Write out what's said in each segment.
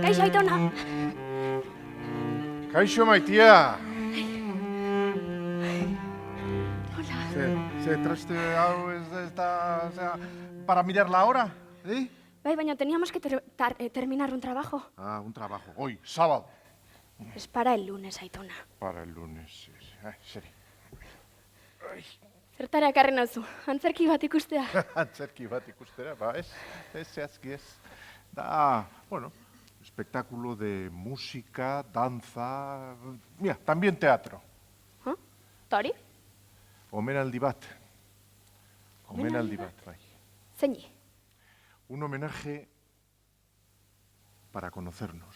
Kaixo, Aitona! Kaixo, Maitia! Hola. Se traste hau ez da... O sea, para mirar la hora, ¿sí? Bai, baina teníamos que terminar un trabajo. Ah, un trabajo. Hoy, sábado. Es para el lunes, Aitona. Para el lunes, sí. Seri. Zertara ekarri nauzu, antzerki bat ikustea. Antzerki bat ikustera, ba, ez zehazki ez. Da, bueno, espectáculo de música, danza... Mira, también teatro. Tori? Omenaldi bat. Omenaldi bat, bai. Zeini? Un homenaje para conocernos,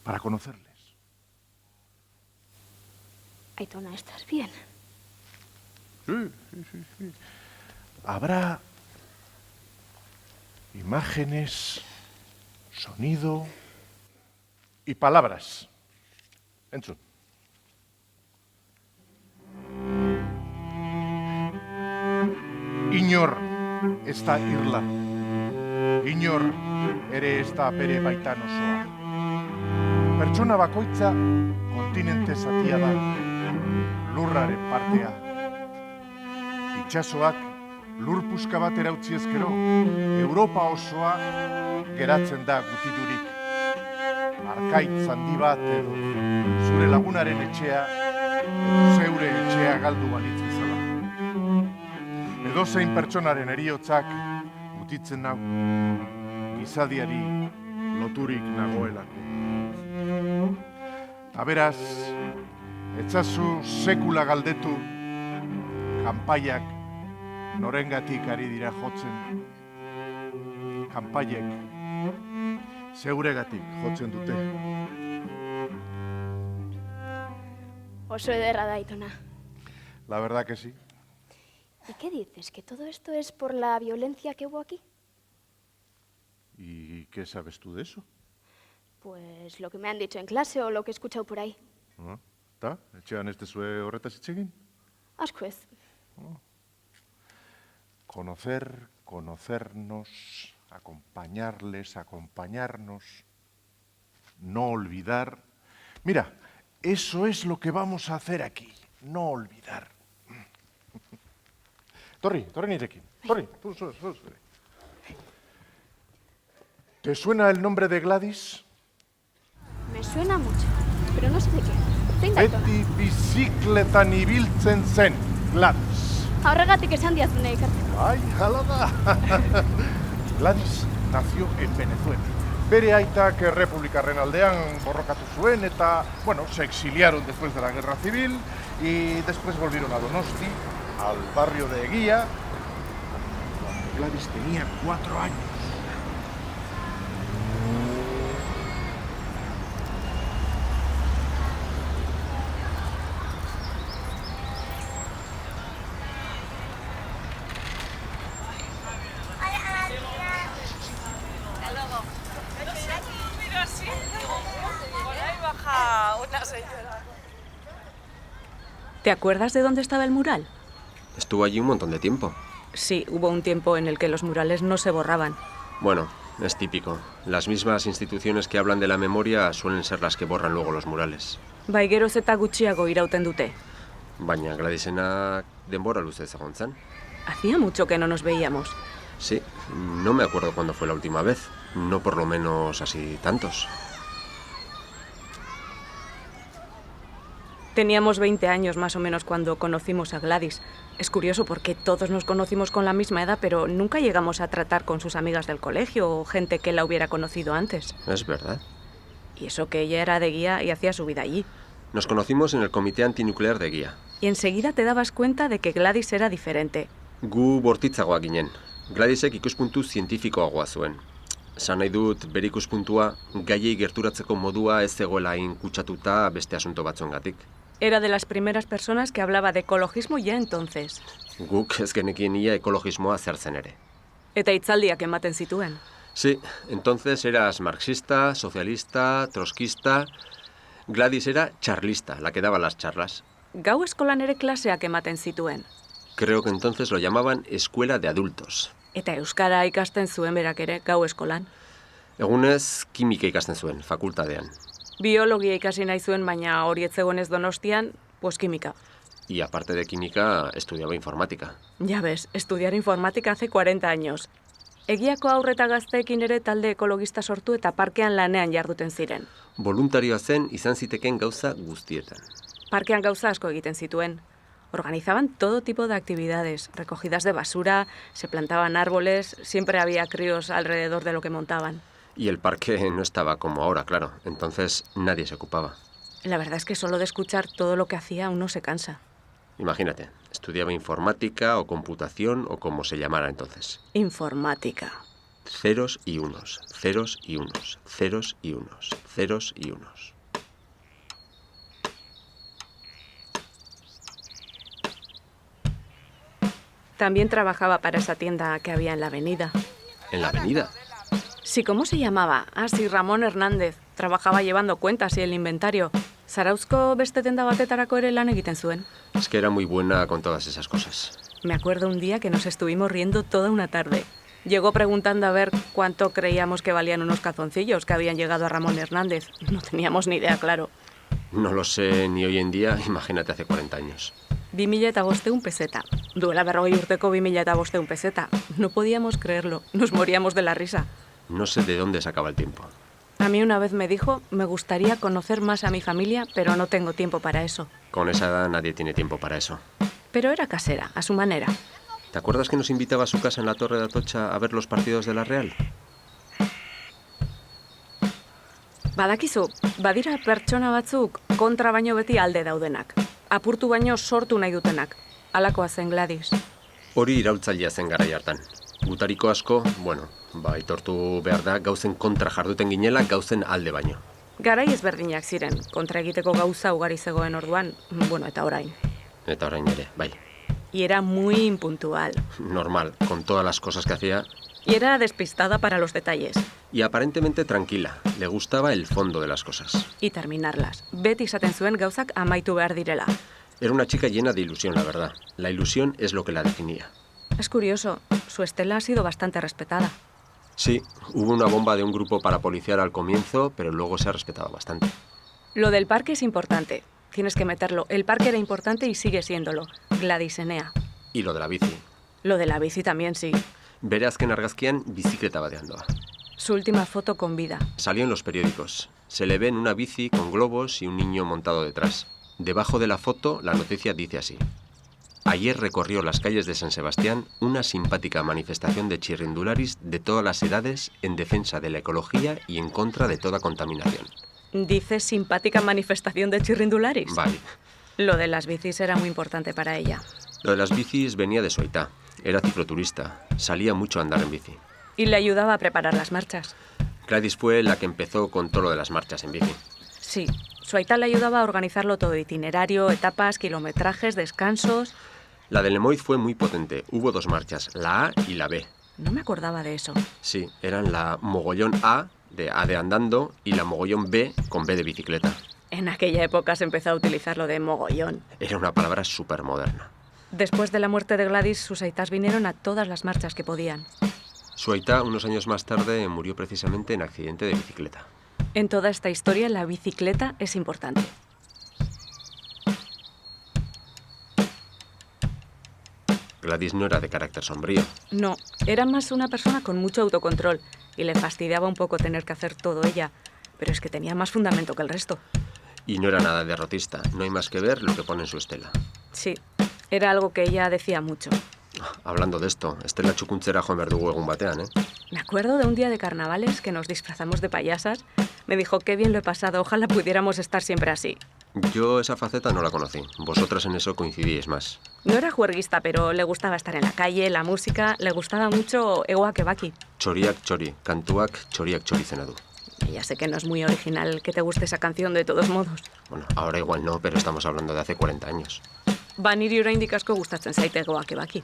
para conocerles. Aitona, ¿estás bien? Sí. Habrá imágenes, sonido y palabras. Entzun. Inor ez da irla. Inor ere ez da bere baitan osoa. Pertsona bakoitza kontinente zatia da, lurraren partea. Itxasoak lur puska bat erautzi ezkero, Europa osoa geratzen da gutidurik. Arkaitz handi bat edo zure lagunaren etxea, zeure etxea galdu balitz bezala. Edozein pertsonaren heriotzak gutitzen nau, gizadiari loturik nagoelako. Beraz, etzazu sekula galdetu, kanpaiak norengatik ari dira jotzen. Kanpaiek zeuregatik jotzen dute. Oso ederra da, Aitona. La verdad que sí. ¿Y qué dices? ¿Que todo esto es por la violencia que hubo aquí? ¿Y qué sabes tú de eso? Pues lo que me han dicho en clase o lo que he escuchado por ahí. Ta, etxean ez dezue horretaz hitz egin? Asko ez. Conocer, conocernos, acompañarles, acompañarnos, no olvidar. Mira, eso es lo que vamos a hacer aquí, no olvidar. Torri nirekin. Torri, tú. ¿Te suena el nombre de Gladys? Me suena mucho, pero no sé de qué. Zein da, Aitona? Beti bizikletan ibiltzen zen, Gladys. Horregatik esan diazune ikartzeko. Ay, hala da. Gladys nació en Venezuela. Bere aitak errepublikarren aldean borrokatu zuen eta, bueno, se exiliaron después de la guerra civil y después volvieron a Donosti, al barrio de Eguía, cuando Gladys tenía 4 años. ¿Te acuerdas de dónde estaba el mural? Estuvo allí un montón de tiempo. Sí, hubo un tiempo en el que los murales no se borraban. Bueno, es típico. Las mismas instituciones que hablan de la memoria suelen ser las que borran luego los murales. Bai, geroz eta gutxiago irauten dute. Baina Gladysena denbora luzez egon zen. Hacía mucho que no nos veíamos. Sí, no me acuerdo cuándo fue la última vez. No por lo menos así tantos. Teníamos 20 años más o menos cuando conocimos a Gladys. Es curioso porque todos nos conocimos con la misma edad, pero nunca llegamos a tratar con sus amigas del colegio o gente que la hubiera conocido antes. Es verdad. Y eso que ella era de Guía y hacía su vida allí. Nos conocimos en el comité antinuclear de Guía. Y enseguida te dabas cuenta de que Gladys era diferente. Gu bortitzagoak ginen. Gladysek ikuspuntu zientifikoagoa zuen. Esan nahi dut, bere ikuspuntua, gaiei gerturatzeko modua ez zegoela hain kutsatuta beste asunto batzuengatik. Era de las primeras personas que hablaba de ecologismo ya entonces. Guk ez genekien ia ekologismoa zer zen ere. Eta hitzaldiak ematen zituen. Sí, entonces eras marxista, socialista, trotskista. Gladys era charlista, la que daba las charlas. Gau eskolan ere klaseak ematen zituen. Creo que entonces lo llamaban escuela de adultos. Eta euskara ikasten zuen berak ere gau eskolan. Egunez, kimika ikasten zuen, fakultadean. Biologia ikasi nahi zuen, baina hori ez zegoenez Donostian, pues kimika. Y aparte de química, estudiaba informática. Ya ves, estudiar informática hace 40 años. Egiako haur eta gazteekin ere talde ekologista sortu eta parkean lanean jarduten ziren. Voluntarioa zen izan ziteken gauza guztietan. Parkean gauza asko egiten zituen. Organizaban todo tipo de actividades, recogidas de basura, se plantaban árboles, siempre había críos alrededor de lo que montaban. Y el parque no estaba como ahora, claro. Entonces nadie se ocupaba. La verdad es que solo de escuchar todo lo que hacía uno se cansa. Imagínate, estudiaba informática o computación o como se llamara entonces. Informática. Ceros y unos, ceros y unos, ceros y unos, ceros y unos. También trabajaba para esa tienda que había en la avenida. ¿En la avenida? Sí, ¿cómo se llamaba? Ah, sí, Ramón Hernández. Trabajaba llevando cuentas y el inventario. Zarauzko beste denda batetarako ere lan egiten zuen. Es que era muy buena con todas esas cosas. Me acuerdo un día que nos estuvimos riendo toda una tarde. Llegó preguntando a ver cuánto creíamos que valían unos calzoncillos que habían llegado a Ramón Hernández. No teníamos ni idea, claro. No lo sé ni hoy en día, imagínate hace 40 años. 2.500 peseta. Duela 40 urteko 2.500 peseta. No podíamos creerlo. Nos moríamos de la risa. No sé de dónde sacaba el tiempo. A mí una vez me dijo, me gustaría conocer más a mi familia, pero no tengo tiempo para eso. Con esa edad nadie tiene tiempo para eso. Pero era casera, a su manera. ¿Te acuerdas que nos invitaba a su casa en la Torre de Atocha a ver los partidos de la Real? Badakizu, badira pertsona batzuk kontra baino beti alde daudenak. Apurtu baino sortu nahi dutenak. Halakoa zen Gladys. Hori iraultzailea zen garai hartan. Gutariko asko, aitortu behar da, gauzen kontra jarduten ginela, gauzen alde baino. Garai ezberdinak ziren, kontra egiteko gauza ugari zegoen orduan, eta orain. Eta orain ere, bai. Y era muy impuntual. Normal, con todas las cosas que hacía. Y era despistada para los detalles. Y aparentemente tranquila. Le gustaba el fondo de las cosas. Y terminarlas. Beti izaten zuen gauzak amaitu behar direla. Era una chica llena de ilusión, la verdad. La ilusión es lo que la definía. Es curioso, su estela ha sido bastante respetada. Sí, hubo una bomba de un grupo parapolicial al comienzo, pero luego se ha respetado bastante. Lo del parque es importante. Tienes que meterlo. El parque era importante y sigue siéndolo. Gladysenea. Y lo de la bici. Lo de la bici también, sí. Bere azken argazkian bicicleta batean doa. Su última foto con vida. Salió en los periódicos. Se le ve en una bici con globos y un niño montado detrás. Debajo de la foto, la noticia dice así. Ayer recorrió las calles de San Sebastián una simpática manifestación de chirrindularis de todas las edades en defensa de la ecología y en contra de toda contaminación. ¿Dice simpática manifestación de chirrindularis? Vale. Lo de las bicis era muy importante para ella. Lo de las bicis venía de su aitá. Era cicloturista. Salía mucho a andar en bici. Y le ayudaba a preparar las marchas. Gladys fue la que empezó con todo lo de las marchas en bici. Sí. Su aitá le ayudaba a organizarlo todo. Itinerario, etapas, kilometrajes, descansos. La de Lemoiz fue muy potente. Hubo 2 marchas, la A y la B. No me acordaba de eso. Sí, eran la mogollón A de andando y la mogollón B con B de bicicleta. En aquella época se empezó a utilizar lo de mogollón. Era una palabra súper moderna. Después de la muerte de Gladys, sus aitas vinieron a todas las marchas que podían. Su aitá, unos años más tarde, murió precisamente en accidente de bicicleta. En toda esta historia, la bicicleta es importante. Gladys no era de carácter sombrío. No, era más una persona con mucho autocontrol y le fastidiaba un poco tener que hacer todo ella, pero es que tenía más fundamento que el resto. Y no era nada derrotista. No hay más que ver lo que pone en su estela. Sí, era algo que ella decía mucho. Hablando de esto, estela txukuntzera joan behar dugu egun batean, ¿eh? Me acuerdo de un día de carnavales que nos disfrazamos de payasas. Me dijo, qué bien lo he pasado, ojalá pudiéramos estar siempre así. Yo esa faceta no la conocí. Vosotras en eso coincidíais más. No era juerguista, pero le gustaba estar en la calle, la música, le gustaba mucho egoak ebaki. Txoriak txori, kantuak txoriak txorizena du. Ya sé que no es muy original que te guste esa canción de todos modos. Bueno, ahora igual no, pero estamos hablando de hace 40 años. Ba niri oraindik asko gustatzen zait egoak ebaki.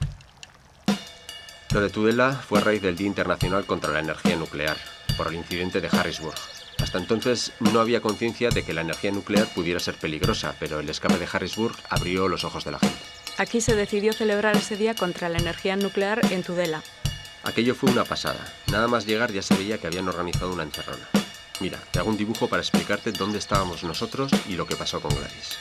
Lo de Tudela fue a raíz del Día Internacional contra la Energía Nuclear, por el incidente de Harrisburg. Hasta entonces no había conciencia de que la energía nuclear pudiera ser peligrosa, pero el escape de Harrisburg abrió los ojos de la gente. Aquí se decidió celebrar ese día contra la energía nuclear en Tudela. Aquello fue una pasada. Nada más llegar ya se veía que habían organizado una encerrona. Mira, te hago un dibujo para explicarte dónde estábamos nosotros y lo que pasó con Gladys.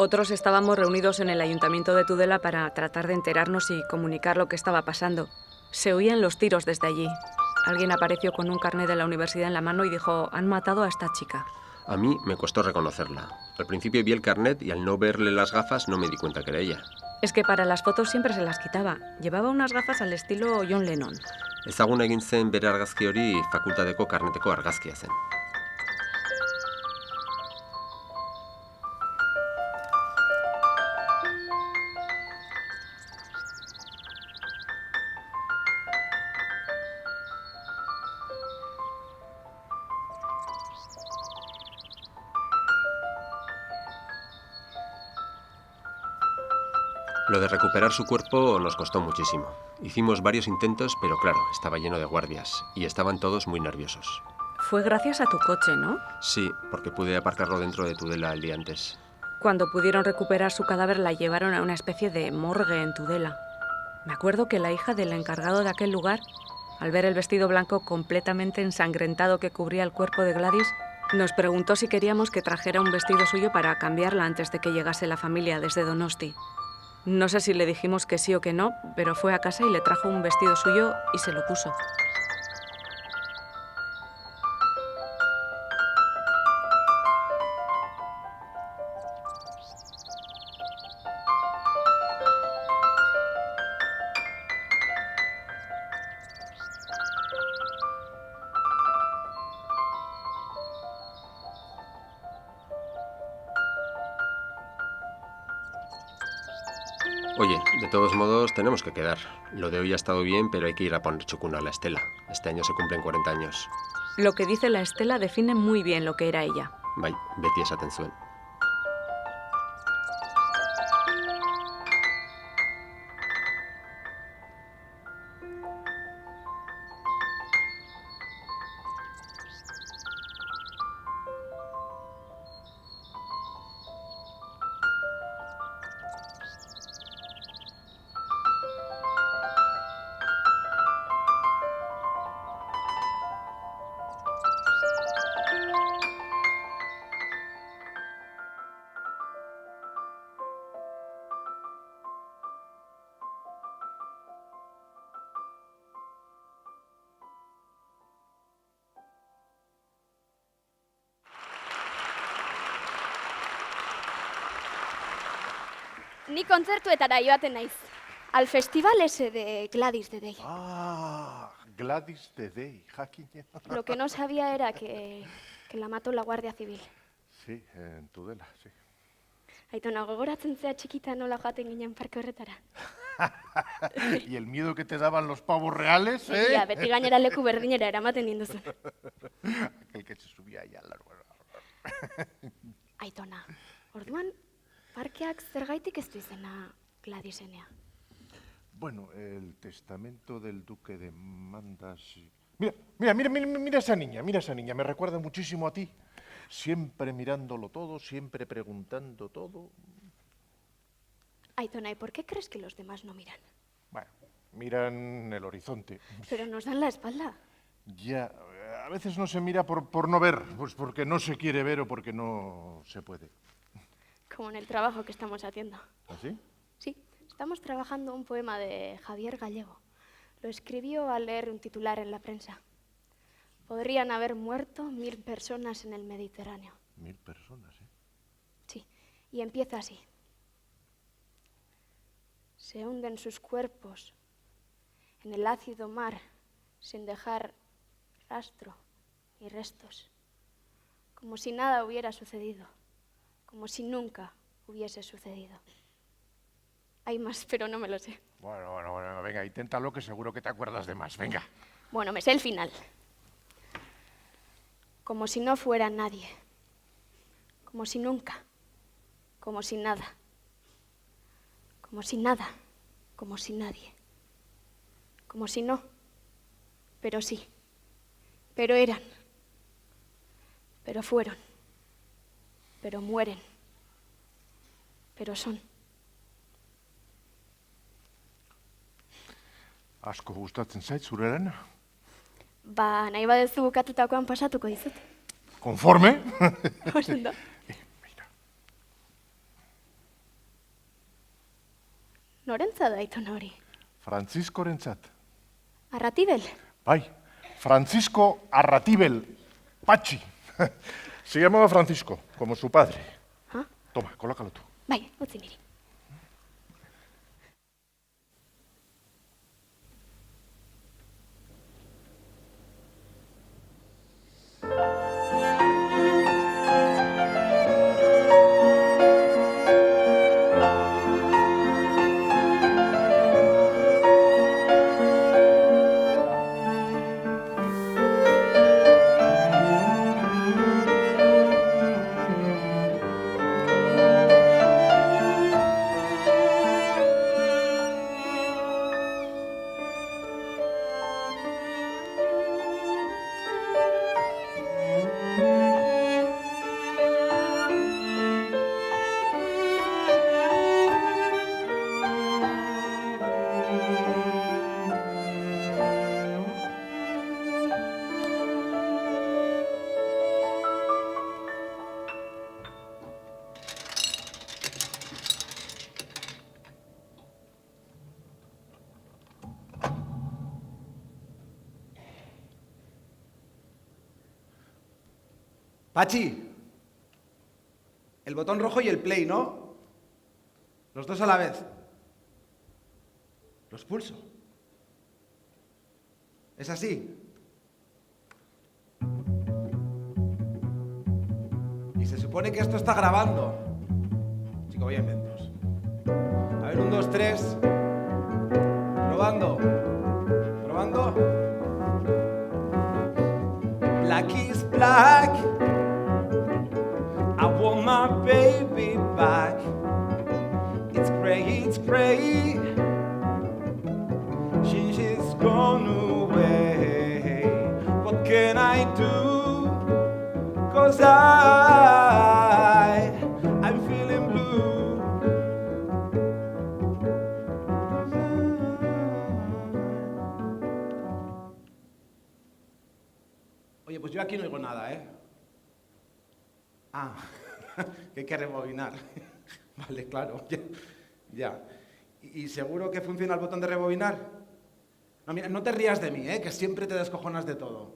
Otros estábamos reunidos en el ayuntamiento de Tudela para tratar de enterarnos y comunicar lo que estaba pasando. Se oían los tiros desde allí. Alguien apareció con un carnet de la universidad en la mano y dijo, han matado a esta chica. A mí me costó reconocerla. Al principio vi el carnet y al no verle las gafas no me di cuenta que era ella. Es que para las fotos siempre se las quitaba. Llevaba unas gafas al estilo John Lennon. Ezaguna egin zen bere argazki hori fakultateko karneteko argazkia zen. Lo de recuperar su cuerpo nos costó muchísimo. Hicimos varios intentos, pero claro, estaba lleno de guardias y estaban todos muy nerviosos. Fue gracias a tu coche, ¿no? Sí, porque pude aparcarlo dentro de Tudela el día antes. Cuando pudieron recuperar su cadáver la llevaron a una especie de morgue en Tudela. Me acuerdo que la hija del encargado de aquel lugar, al ver el vestido blanco completamente ensangrentado que cubría el cuerpo de Gladys, nos preguntó si queríamos que trajera un vestido suyo para cambiarla antes de que llegase la familia desde Donosti. No sé si le dijimos que sí o que no, pero fue a casa y le trajo un vestido suyo y se lo puso. Oye, de todos modos tenemos que quedar. Lo de hoy ha estado bien, pero hay que ir a poner txukuna a la estela. Este año se cumplen 40 años. Lo que dice la estela define muy bien lo que era ella. Bai, beti esaten zuen. Ni kontzertuetara joaten naiz. Al festival ese de Gladys de Day. Ah, Gladys de Day, jakina. Lo que no sabía era que la mató la Guardia Civil. Sí, en Tudela, sí. Aitona, gogoratzen zea txikita nola joaten ginen parke horretara. Y el miedo que te daban los pavos reales, ¿eh? Egia, beti gainera leku berdinera eramaten ninduzun. Aquel que se subía allá al árbol. Aitona, orduan, parkeak zergaitik ez du izena Gladysenea. Bueno, el testamento del duque de Mandas... Mira esa niña, me recuerda muchísimo a ti. Siempre mirándolo todo, siempre preguntando todo. Aitona, ¿y por qué crees que los demás no miran? Bueno, miran el horizonte. Pero nos dan la espalda. Ya, a veces no se mira por no ver, pues porque no se quiere ver o porque no se puede. Como en el trabajo que estamos haciendo. ¿Así? Sí, estamos trabajando un poema de Javier Gallego. Lo escribió al leer un titular en la prensa. Podrían haber muerto 1000 personas en el Mediterráneo. 1000 personas, ¿eh? Sí, y empieza así. Se hunden sus cuerpos en el ácido mar sin dejar rastro ni restos, como si nada hubiera sucedido, como si nunca hubiese sucedido. Hay más, pero no me lo sé. Bueno, venga, inténtalo que seguro que te acuerdas de más, venga. Bueno, me sé el final. Como si no fuera nadie, como si nunca, como si nada. Como si nada, como si nadie. Como si no, pero sí. Pero eran. Pero fueron. Pero mueren. Pero son. Asko gustatzen zait zure lana? Ba, nahi badezu bukatutakoan pasatuko dizut. ¿Conforme? Ondo. Mira. Norentza da Aitona hori? Franciscorentzat. Arratibel? Bai, Francisco Arratibel Pachi. Se llamaba Francisco, como su padre. ¿Ah? Toma, colócalo tú. Bai, utzi niri. Pachi, el botón rojo y el play, ¿no? Los dos a la vez. Los pulso. ¿Es así? Y se supone que esto está grabando. Chico, voy a inventos. A ver, 1, 2, 3. Probando. Probando. Black is black. I want my baby back. It's grey. She's gone away. What can I do? 'Cause I'm feeling blue. Oye, pues yo aquí no oigo nada, ¿eh? Ah, que hay que rebobinar. Vale, claro, ya. ¿Y seguro que funciona el botón de rebobinar? No, mira, no te rías de mí, que siempre te descojonas de todo.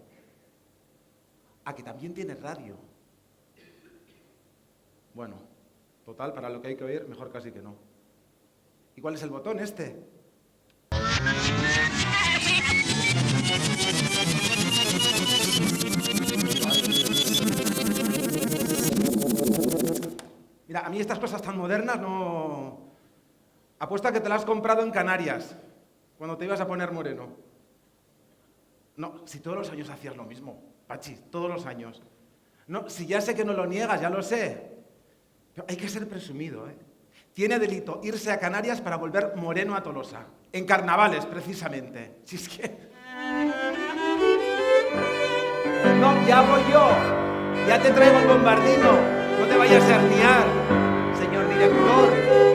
Ah, que también tienes radio. Bueno, total, para lo que hay que oír, mejor casi que no. ¿Y cuál es el botón este? Mira, a mí estas cosas tan modernas no... Apuesto a que te las has comprado en Canarias, cuando te ibas a poner moreno. No, si todos los años hacías lo mismo, Pachi, todos los años. No, si ya sé que no lo niegas, ya lo sé. Pero hay que ser presumido, ¿eh? Tiene delito irse a Canarias para volver moreno a Tolosa. En carnavales, precisamente. Si es que... No, ya voy yo. Ya te traigo el bombardino. No te vayas a herniar, señor director.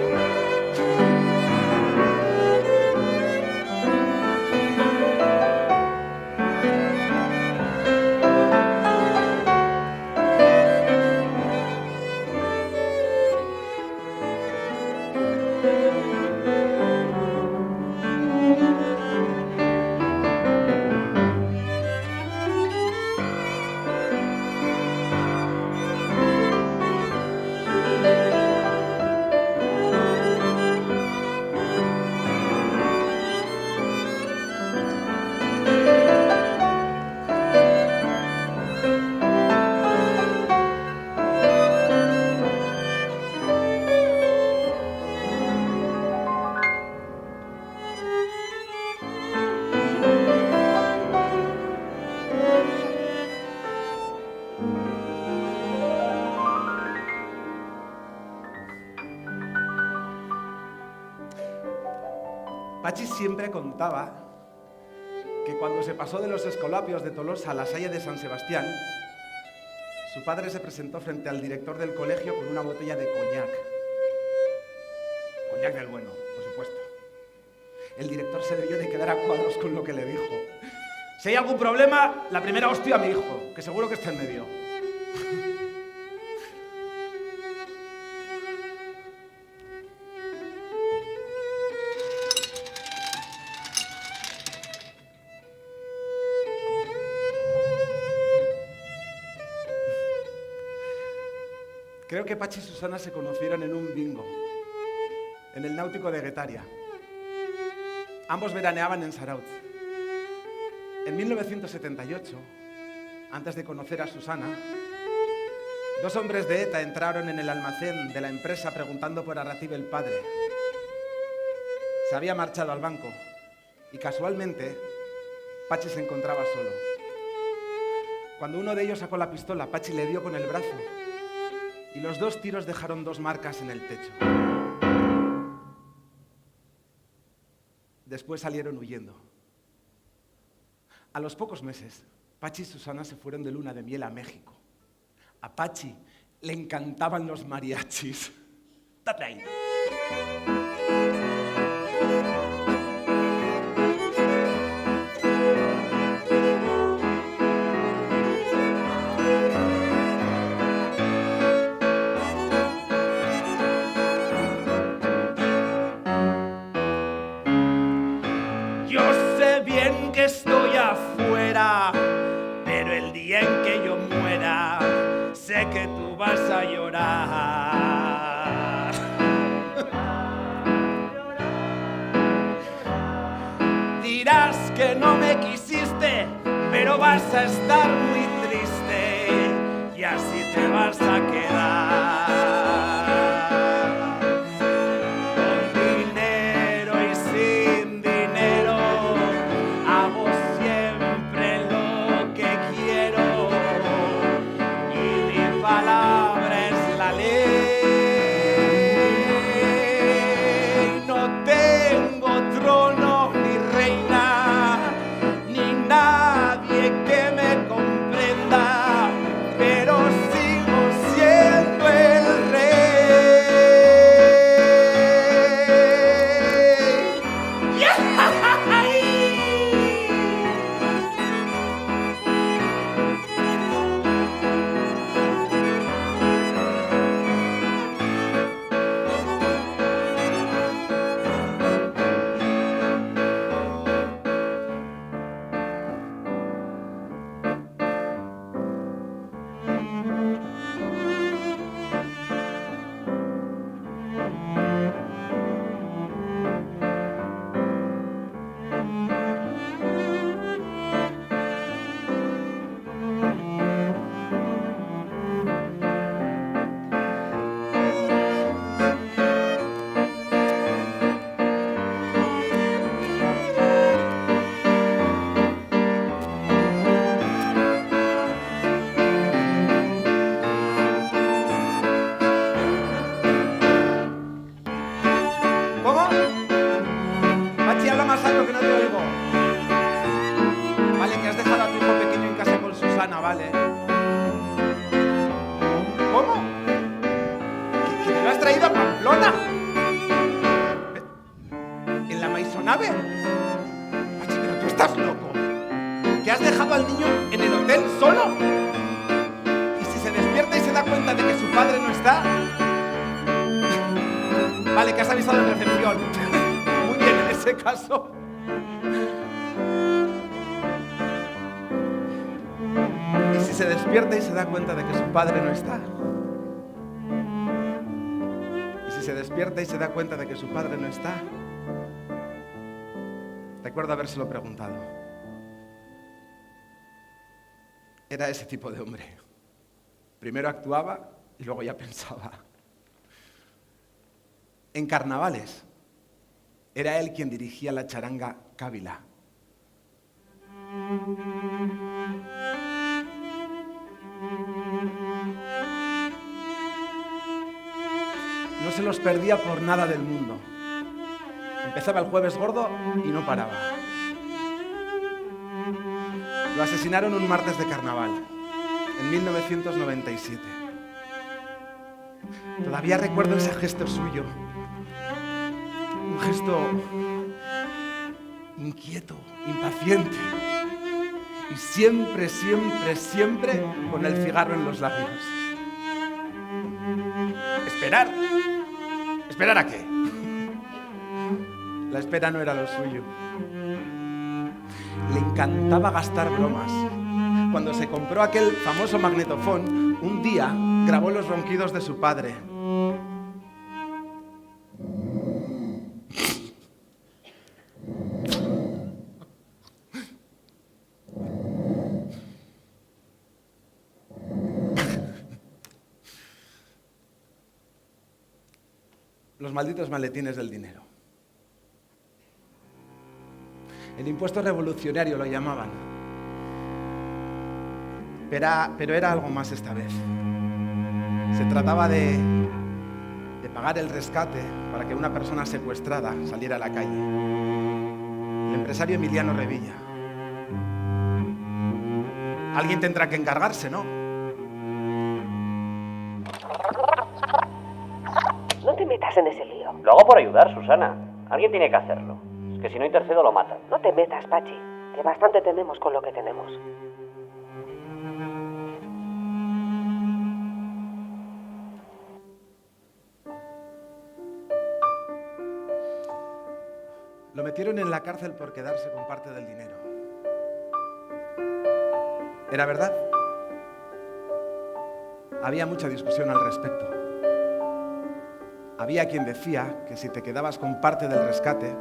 Pachi siempre contaba que cuando se pasó de los Escolapios de Tolosa a la Salle de San Sebastián, su padre se presentó frente al director del colegio con una botella de coñac. Coñac del bueno, por supuesto. El director se debió de quedar a cuadros con lo que le dijo. Si hay algún problema, la primera hostia a mi hijo, que seguro que está en medio. Creo que Pachi y Susana se conocieron en un bingo, en el Náutico de Guetaria. Ambos veraneaban en Saraut. En 1978, antes de conocer a Susana, dos hombres de ETA entraron en el almacén de la empresa preguntando por Arratib el padre. Se había marchado al banco y casualmente Pachi se encontraba solo. Cuando uno de ellos sacó la pistola, Pachi le dio con el brazo y los dos tiros dejaron dos marcas en el techo. Después salieron huyendo. A los pocos meses, Pachi y Susana se fueron de luna de miel a México. A Pachi le encantaban los mariachis. Date ahí. Estoy afuera, pero el día en que yo muera, sé que tú vas a llorar. Dirás que no me quisiste, pero vas a estar muy triste y así te vas a quedar. Pero sigo cuenta de que su padre no está? Vale, que has avisado en recepción. Muy bien, en ese caso. ¿Y si se despierta y se da cuenta de que su padre no está? ¿Y si se despierta y se da cuenta de que su padre no está? Recuerdo habérselo preguntado. Era ese tipo de hombre. Primero actuaba y luego ya pensaba. En carnavales, era él quien dirigía la charanga Kabila. No se los perdía por nada del mundo. Empezaba el Jueves Gordo y no paraba. Lo asesinaron un martes de carnaval, en 1997. Todavía recuerdo ese gesto suyo. Un gesto inquieto, impaciente. Y siempre, siempre, siempre con el cigarro en los labios. ¿Esperar? ¿Esperar a qué? La espera no era lo suyo. Le encantaba gastar bromas. Cuando se compró aquel famoso magnetofón, un día grabó los ronquidos de su padre. Los malditos maletines del dinero. El impuesto revolucionario lo llamaban. Pero era algo más esta vez. Se trataba de pagar el rescate para que una persona secuestrada saliera a la calle. El empresario Emiliano Revilla. Alguien tendrá que encargarse, ¿no? No te metas en ese lío. Lo hago por ayudar, Susana. Alguien tiene que hacerlo. Es que si no intercedo lo matan. No te metas, Pachi, que bastante tenemos con lo que tenemos. Lo metieron en la cárcel por quedarse con parte del dinero. ¿Era verdad? Había mucha discusión al respecto. Había quien decía que si te quedabas con parte del rescate,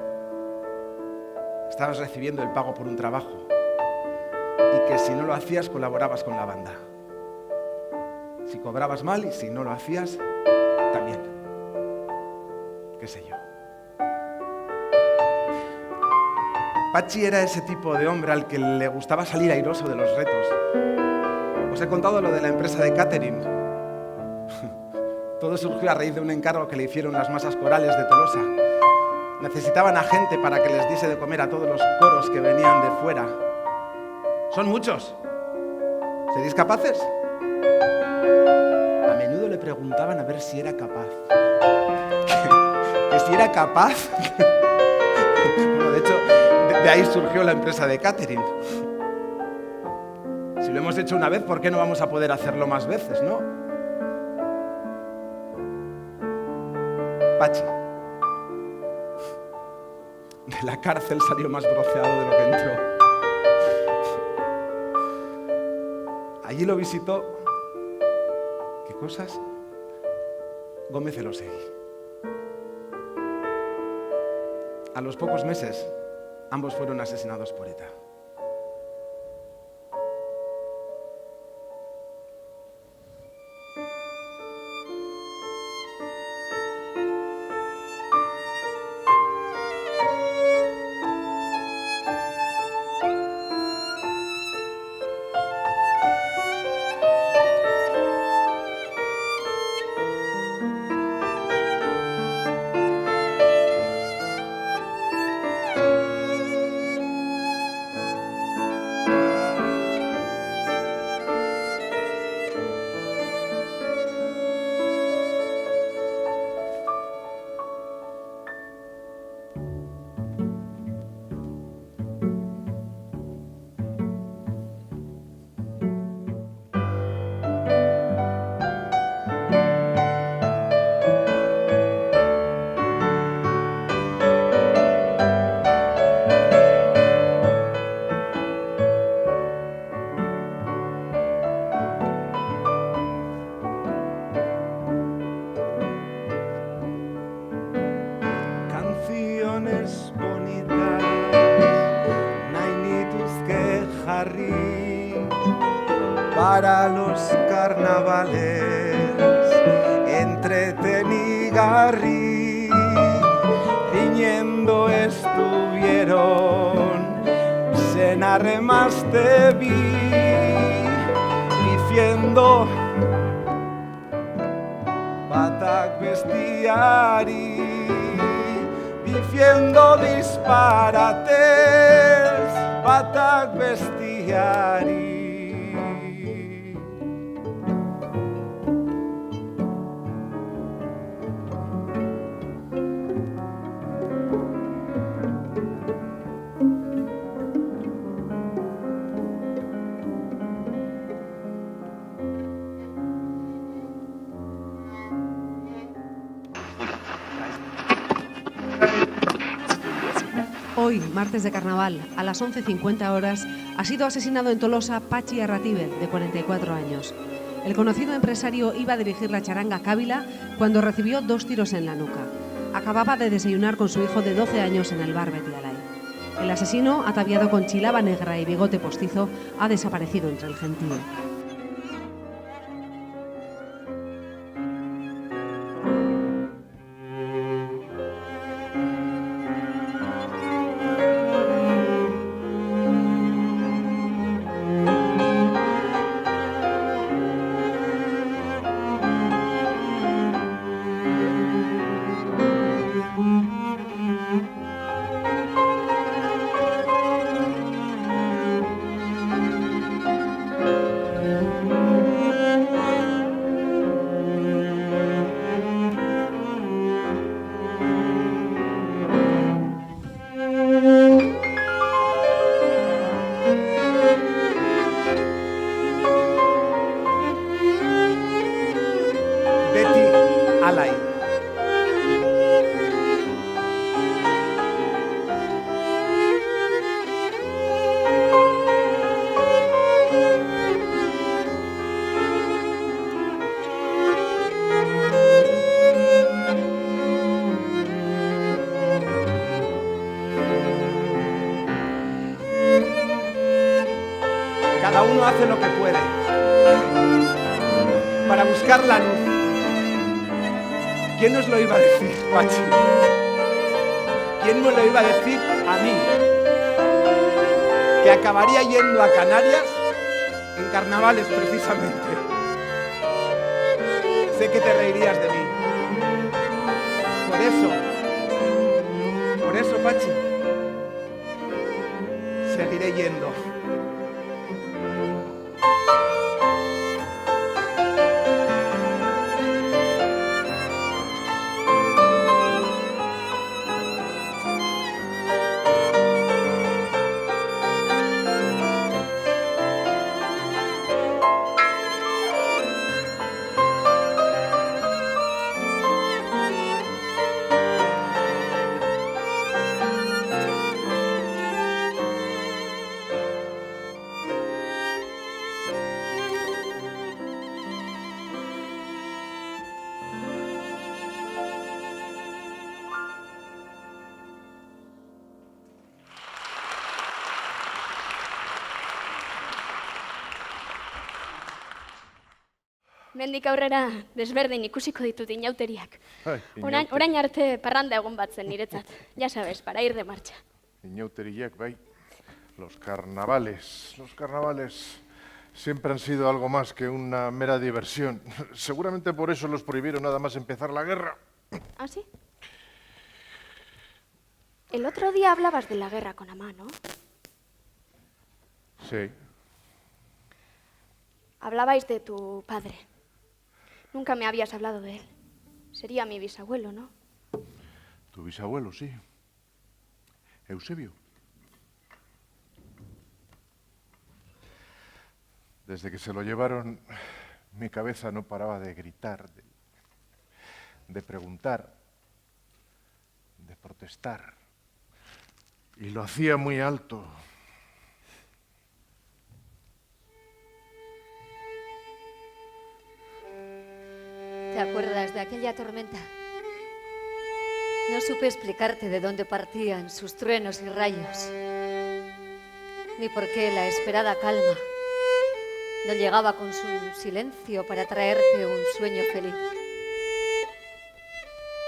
estabas recibiendo el pago por un trabajo y que si no lo hacías colaborabas con la banda. Si cobrabas mal y si no lo hacías, también. ¿Qué sé yo? Pachi era ese tipo de hombre al que le gustaba salir airoso de los retos. Os he contado lo de la empresa de catering. Todo surgió a raíz de un encargo que le hicieron las masas corales de Tolosa. Necesitaban a gente para que les diese de comer a todos los coros que venían de fuera. Son muchos. ¿Seréis capaces? A menudo le preguntaban a ver si era capaz. Que si era capaz. Bueno, de hecho, de ahí surgió la empresa de catering. Si lo hemos hecho una vez, ¿por qué no vamos a poder hacerlo más veces, no? Pachi. De la cárcel salió más bronceado de lo que entró. Allí lo visitó, ¿qué cosas? Gómez Elosegui. A los pocos meses, ambos fueron asesinados por ETA. para los carnavales entretenigarri, riñendo estuvieron, senarremaste vi, diciendo batak bestiari, diciendo disparates, batak bestiari. Hoy, martes de carnaval, a las 11:50 horas, ha sido asesinado en Tolosa Pachi Arratibel, de 44 años. El conocido empresario iba a dirigir la charanga Cávila cuando recibió 2 tiros en la nuca. Acababa de desayunar con su hijo de 12 años en el bar Betialay. El asesino, ataviado con chilaba negra y bigote postizo, ha desaparecido entre el gentío. Cada uno hace lo que puede para buscar la luz. ¿Quién nos lo iba a decir, Pachi? ¿Quién me lo iba a decir a mí? Que acabaría yendo a Canarias en carnavales, precisamente. Sé que te reirías de mí. Por eso, Pachi, seguiré yendo. Mendik aurrera desberdin ikusiko ditut inauteriak. Inauteri. Orain arte parranda egun bat zen niretzat. Ya sabes, para ir de marcha. Inauteriak, bai. Los carnavales siempre han sido algo más que una mera diversión. Seguramente por eso los prohibieron nada más empezar la guerra. ¿Ah, sí? El otro día hablabas de la guerra con Amá, ¿no? Sí. Hablabais de tu padre. Nunca me habías hablado de él. Sería mi bisabuelo, ¿no? Tu bisabuelo, sí. Eusebio. Desde que se lo llevaron, mi cabeza no paraba de gritar, de preguntar, de protestar. Y lo hacía muy alto. ¿Te acuerdas de aquella tormenta? No supe explicarte de dónde partían sus truenos y rayos, ni por qué la esperada calma no llegaba con su silencio para traerte un sueño feliz.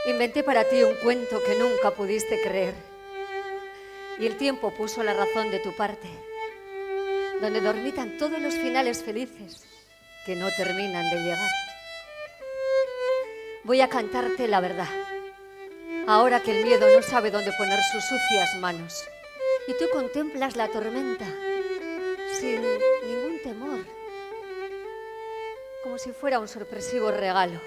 Inventé para ti un cuento que nunca pudiste creer, y el tiempo puso la razón de tu parte, donde dormitan todos los finales felices que no terminan de llegar. Voy a cantarte la verdad, ahora que el miedo no sabe dónde poner sus sucias manos, y tú contemplas la tormenta sin ningún temor, como si fuera un sorpresivo regalo.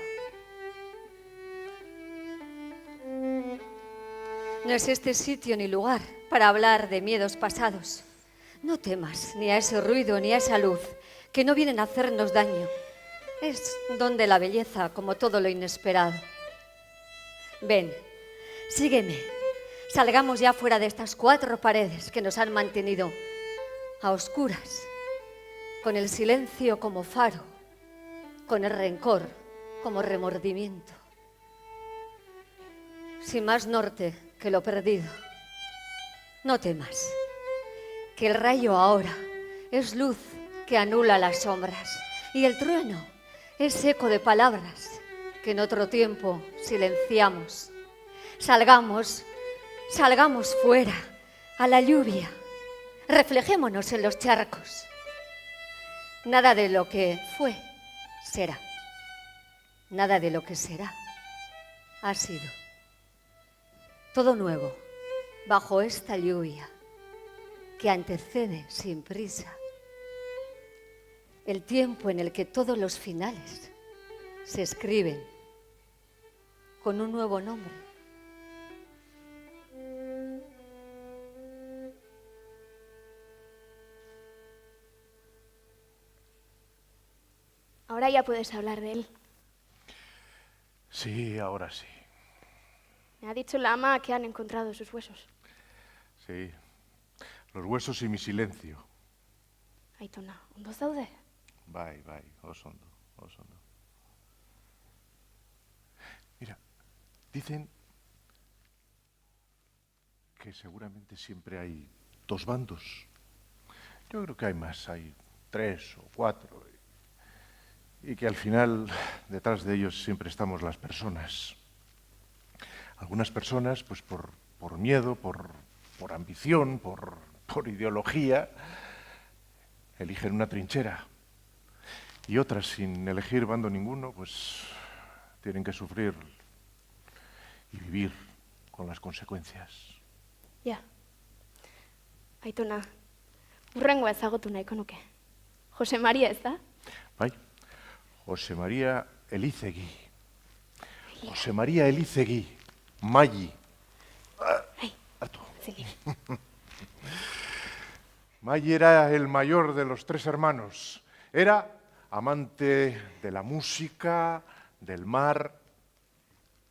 No es este sitio ni lugar para hablar de miedos pasados. No temas ni a ese ruido ni a esa luz que no vienen a hacernos daño. Es don de la belleza, como todo lo inesperado. Ven, sígueme. Salgamos ya fuera de estas 4 paredes que nos han mantenido a oscuras, con el silencio como faro, con el rencor como remordimiento. Sin más norte que lo perdido. No temas, que el rayo ahora es luz que anula las sombras, y el trueno es eco de palabras que en otro tiempo silenciamos. Salgamos fuera, a la lluvia, reflejémonos en los charcos. Nada de lo que fue, será. Nada de lo que será, ha sido. Todo nuevo, bajo esta lluvia que antecede sin prisa el tiempo en el que todos los finales se escriben con un nuevo nombre. Ahora ya puedes hablar de él. Sí, ahora sí. Me ha dicho la ama que han encontrado sus huesos. Sí, los huesos y mi silencio. Aitona, ondo zaude? Bai, oso ondo. Mira, dicen que seguramente siempre hay 2 bandos. Yo creo que hay más, hay 3 o 4. Y que al final, detrás de ellos siempre estamos las personas. Algunas personas, pues por miedo, por ambición, por ideología, eligen una trinchera. Y otras, sin elegir bando ninguno, pues tienen que sufrir y vivir con las consecuencias. Ja. Aitona, hurrengoa ezagutu nahiko nuke. Jose Maria, ez da? Bai, Jose María Elizegui. Jose María Elizegui. Maggi. Hartu. Maggi era el mayor de los 3 hermanos. Era amante de la música, del mar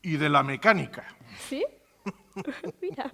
y de la mecánica. ¿Sí? Mira.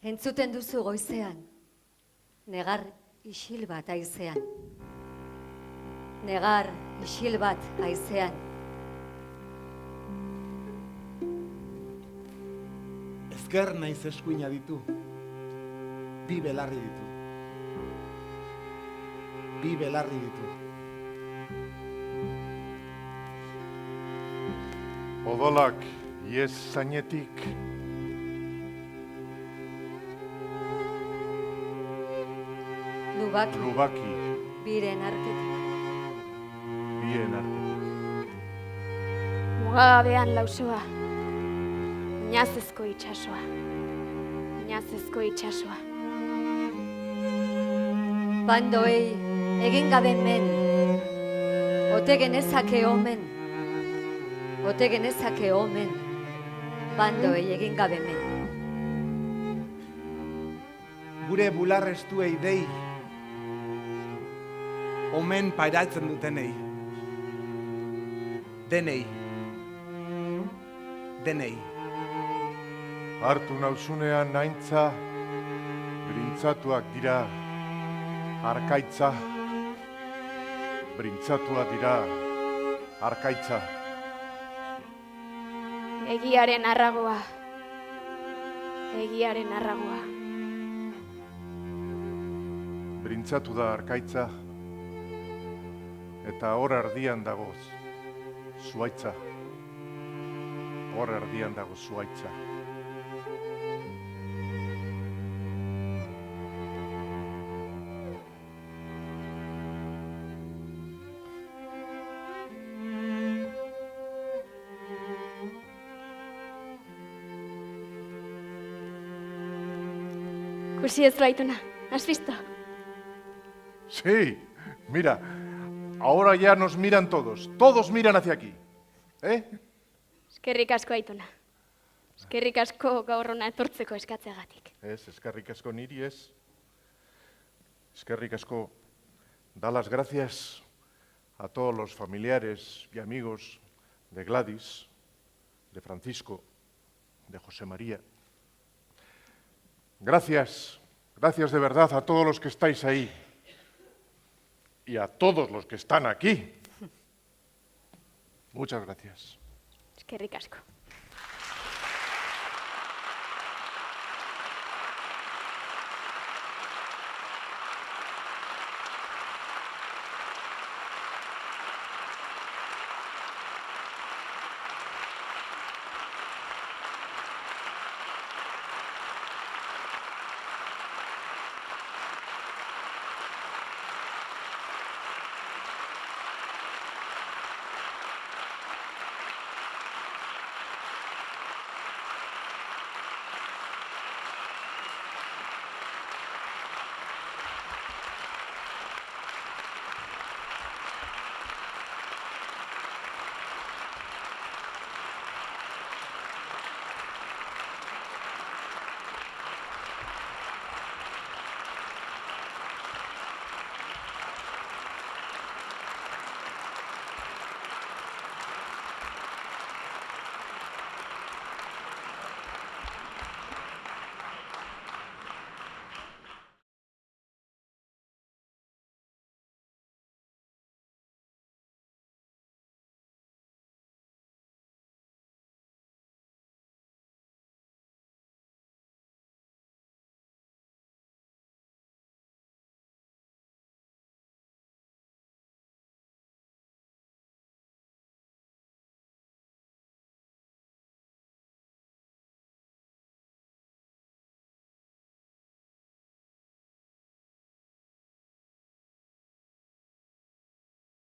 Entzuten duzu goizean, negar isil bat haizean. Negar isil bat haizean. Ezker naiz eskuina ditu, bi belarri ditu. Bi belarri ditu. Odolak iez zainetik, Lubaki lubaki biren artetik. bien artetik. Mugagabean lausoa, inazezko itxasoa, inazezko itxasoa. Bandoei egin gabe men, ote genezake omen, ote genezake omen, bandoei egin gabe men. Gure bularrestuei dei, omen pairatzen dutenei. Denei. Denei. Hartu nauzunean naintza, brintzatuak dira, arkaitza. Brintzatuak dira, arkaitza. Egiaren arragoa, egiaren arragoa. Brintzatu da arkaitza, eta hor erdian dagoz, zuaitza. Hor erdian dago zuaitza. Ikusi ez Aitona, ¿has visto? Sí, mira, ahora ya nos miran todos miran hacia aquí. Eskerrik asko Aitona. Eskerrik asko gaur hona etortzeko eskatzeagatik. Eskerrik asko niri ez. Eskerrik asko. Da las gracias a todos los familiares y amigos de Gladys, de Francisco, de José María. Gracias, gracias de verdad a todos los que estáis ahí y a todos los que están aquí. Muchas gracias. Eskerrik asko.